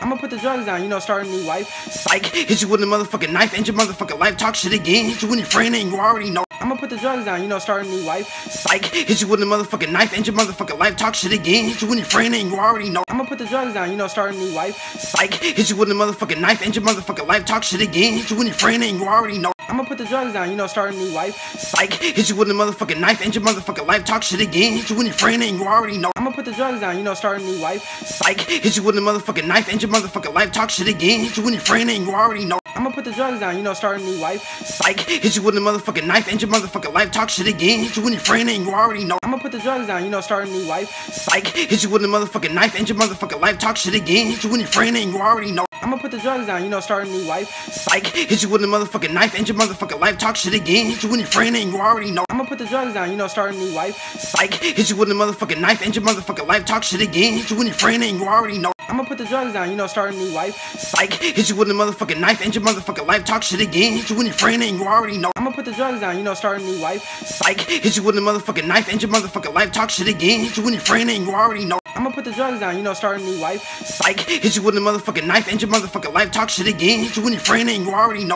I'ma put the drugs down, you know, start a new life. Psych, hit you with a motherfucking knife, end your motherfucking life, talk shit again, hit you and your friend and you already know. I'ma put the drugs down, you know, start a new life. Psych, hit you with a motherfucking knife, end your motherfucking life, talk shit again, hit you and your friend and you already know. I'ma put the drugs down, you know, start a new life. Psych, hit you with a motherfucking knife, end your motherfucking life, talk shit again, hit you and your friend and you already know. I'ma put the drugs down, you know, start a new life. Psych, hit you with a motherfucking knife, end your motherfucking life, talk shit again, hit you and your friend and you already know. I'ma put the drugs down, you know, start a new life. Psych, hit you with a motherfucking knife, end your motherfucking life, talk shit again, hit you and your friend and you already know. I'ma put the drugs down, you know, start a new life. Psych, hit you with a motherfucking knife, end your motherfucking life, talk shit again, hit you and your friend and you already know. I'ma put the drugs down, you know, start a new life. Psych, hit you with a motherfucking knife, end your motherfucking life, talk shit again, hit you and your friend and you already know. I'ma put the drugs down, you know, start a new life. Psych, hit you with a motherfucking knife, end your motherfucking life, talk shit again, hit you and your friend and you already know. I'ma put the drugs down, you know, start a new life. Psych, hit you with a motherfucking knife, end your motherfucking life, talk shit again, hit you and your friend and you already know. I'ma put the drugs down, you know, start a new life. Psych, hit you with a motherfucking knife, end your motherfucking life, talk shit again, hit you and your friend and you already know. I'ma put the drugs down, you know, start a new life. Psych, hit you with a motherfucking knife, end your motherfucking life, talk shit again, hit you and your friend and you already know. I'ma put the drugs down, you know, start a new life. Psych, hit you with a motherfucking knife, end your motherfucking life, talk shit again, hit you and your friend and you already know.